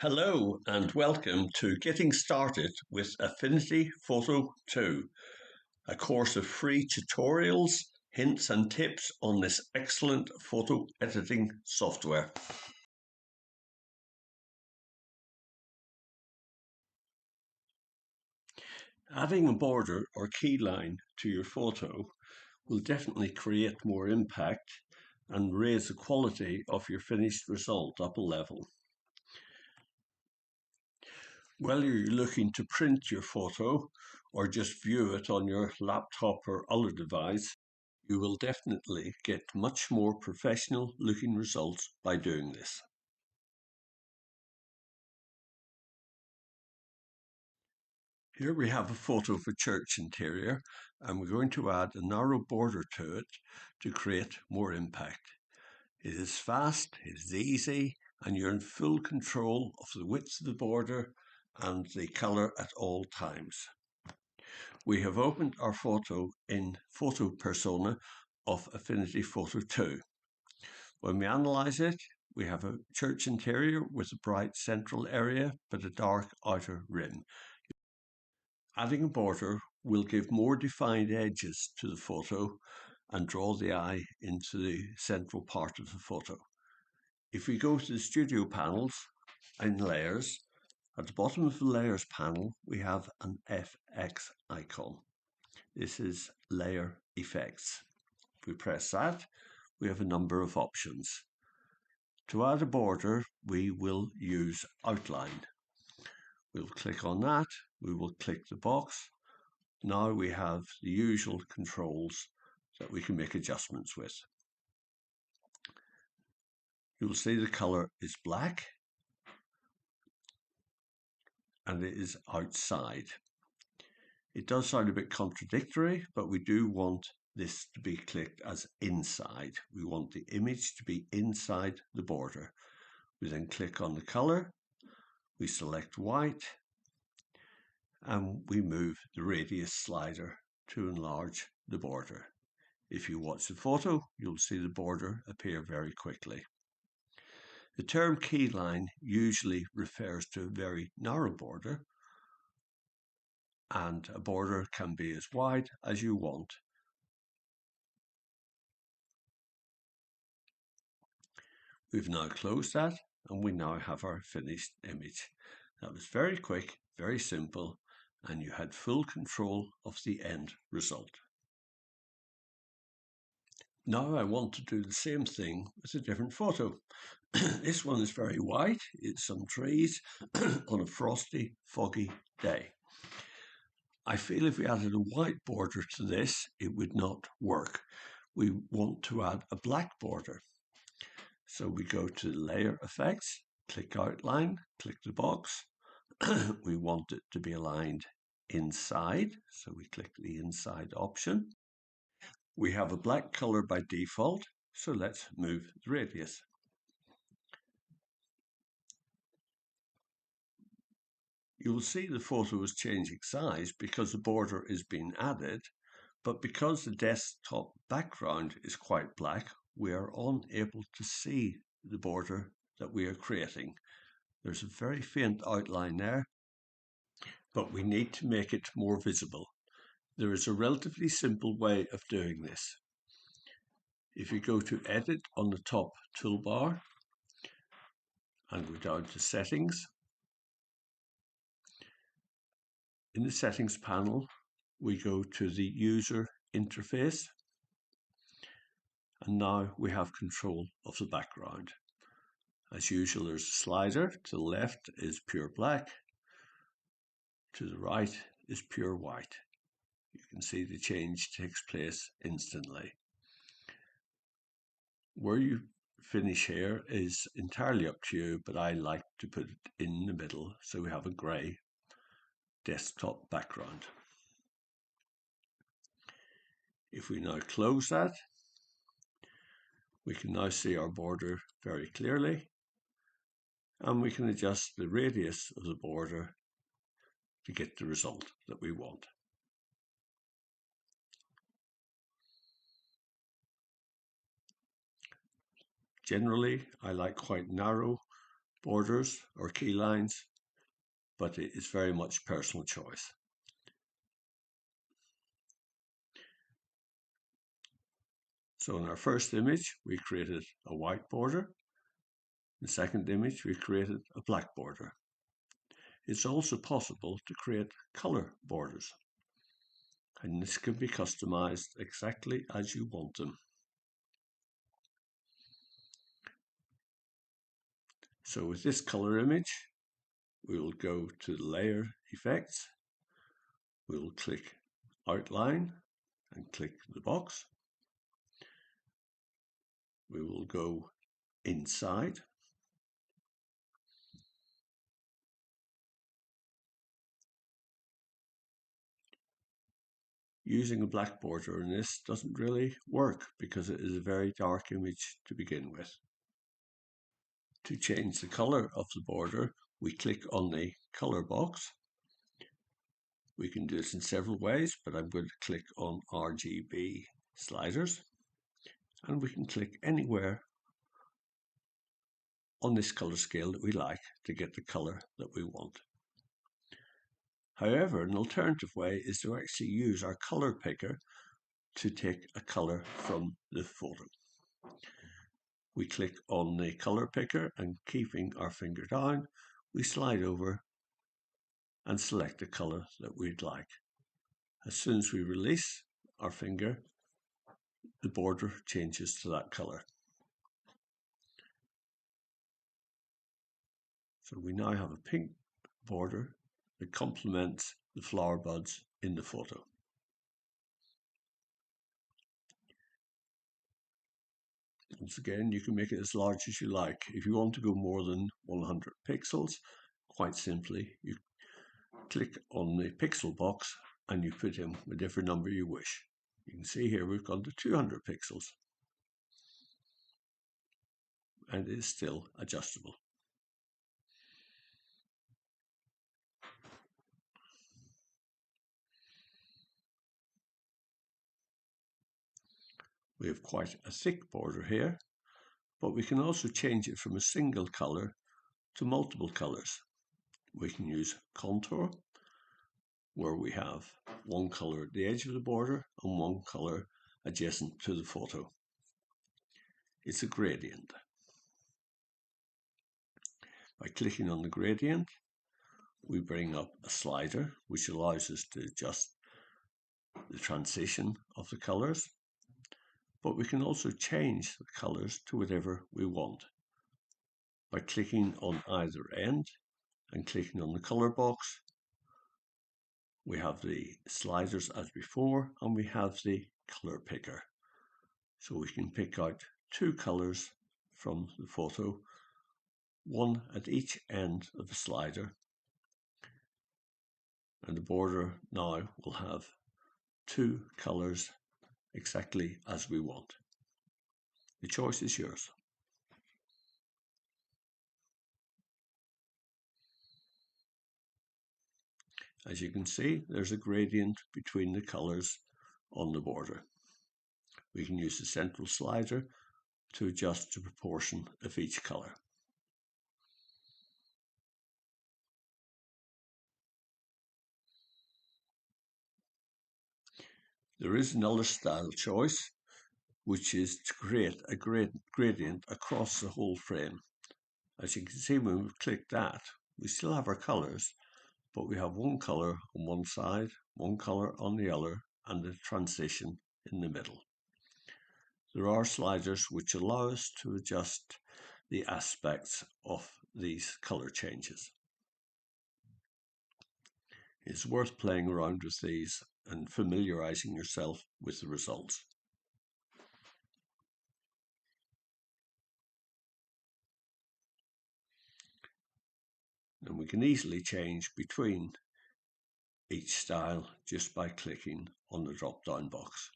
Hello and welcome to Getting Started with Affinity Photo 2, a course of free tutorials, hints and tips on this excellent photo editing software. Adding a border or keyline to your photo will definitely create more impact and raise the quality of your finished result up a level. Whether you're looking to print your photo or just view it on your laptop or other device, you will definitely get much more professional looking results by doing this. Here we have a photo of a church interior, and we're going to add a narrow border to it to create more impact. It is fast, it is easy, and you're in full control of the width of the border and the color at all times. We have opened our photo in Photo Persona of Affinity Photo 2. When we analyze it, we have a church interior with a bright central area but a dark outer rim. Adding a border will give more defined edges to the photo and draw the eye into the central part of the photo. If we go to the studio panels and layers, at the bottom of the layers panel, we have an FX icon. This is layer effects. If we press that, we have a number of options. To add a border, we will use outline. We'll click on that. We will click the box. Now we have the usual controls that we can make adjustments with. You'll see the color is black and it is outside. It does sound a bit contradictory, but we do want this to be clicked as inside. We want the image to be inside the border. We then click on the color, we select white, and we move the radius slider to enlarge the border. If you watch the photo, you'll see the border appear very quickly. The term keyline usually refers to a very narrow border, and a border can be as wide as you want. We've now closed that, and we now have our finished image. That was very quick, very simple, and you had full control of the end result. Now I want to do the same thing with a different photo. This one is very white. It's some trees on a frosty, foggy day. I feel if we added a white border to this, it would not work. We want to add a black border. So we go to Layer Effects, click Outline, click the box. We want it to be aligned inside, so we click the inside option. We have a black color by default, so let's move the radius. You will see the photo is changing size because the border is being added, but because the desktop background is quite black, we are unable to see the border that we are creating. There's a very faint outline there, but we need to make it more visible. There is a relatively simple way of doing this. If you go to Edit on the top toolbar and go down to Settings, in the Settings panel, we go to the User Interface, and now we have control of the background. As usual, there's a slider. To the left is pure black, to the right is pure white. You can see the change takes place instantly. Where you finish here is entirely up to you, but I like to put it in the middle so we have a grey desktop background. If we now close that, we can now see our border very clearly, and we can adjust the radius of the border to get the result that we want. Generally, I like quite narrow borders or key lines, but it is very much personal choice. So in our first image, we created a white border. In the second image, we created a black border. It's also possible to create color borders, and this can be customized exactly as you want them. So with this color image, we will go to the layer effects. We will click outline and click the box. We will go inside. Using a black border in this doesn't really work because it is a very dark image to begin with. To change the color of the border, we click on the color box. We can do this in several ways, but I'm going to click on RGB sliders, and we can click anywhere on this color scale that we like to get the color that we want. However, an alternative way is to actually use our color picker to take a color from the photo. We click on the color picker and keeping our finger down, we slide over and select the color that we'd like. As soon as we release our finger, the border changes to that color. So we now have a pink border that complements the flower buds in the photo. Once again, you can make it as large as you like. If you want to go more than 100 pixels, quite simply, you click on the pixel box and you put in whatever number you wish. You can see here we've gone to 200 pixels, and it is still adjustable. We have quite a thick border here, but we can also change it from a single color to multiple colors. We can use contour, where we have one color at the edge of the border and one color adjacent to the photo. It's a gradient. By clicking on the gradient, we bring up a slider which allows us to adjust the transition of the colors, but we can also change the colors to whatever we want. By clicking on either end and clicking on the color box, we have the sliders as before, and we have the color picker. So we can pick out two colors from the photo, one at each end of the slider, and the border now will have two colors exactly as we want. The choice is yours. As you can see, there's a gradient between the colors on the border. We can use the central slider to adjust the proportion of each color. There is another style choice, which is to create a gradient across the whole frame. As you can see, when we click that, we still have our colors, but we have one color on one side, one color on the other, and the transition in the middle. There are sliders which allow us to adjust the aspects of these color changes. It's worth playing around with these and familiarizing yourself with the results. And we can easily change between each style just by clicking on the drop-down box.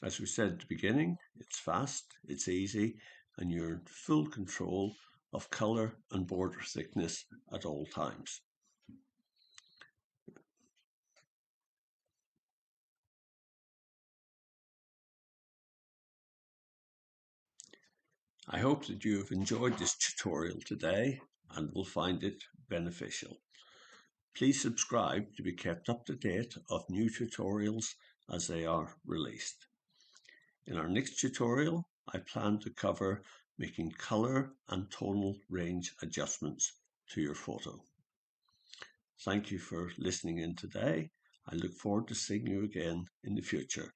As we said at the beginning, it's fast, it's easy, and you're in full control of color and border thickness at all times. I hope that you have enjoyed this tutorial today and will find it beneficial. Please subscribe to be kept up to date of new tutorials as they are released. In our next tutorial, I plan to cover making color and tonal range adjustments to your photo. Thank you for listening in today. I look forward to seeing you again in the future.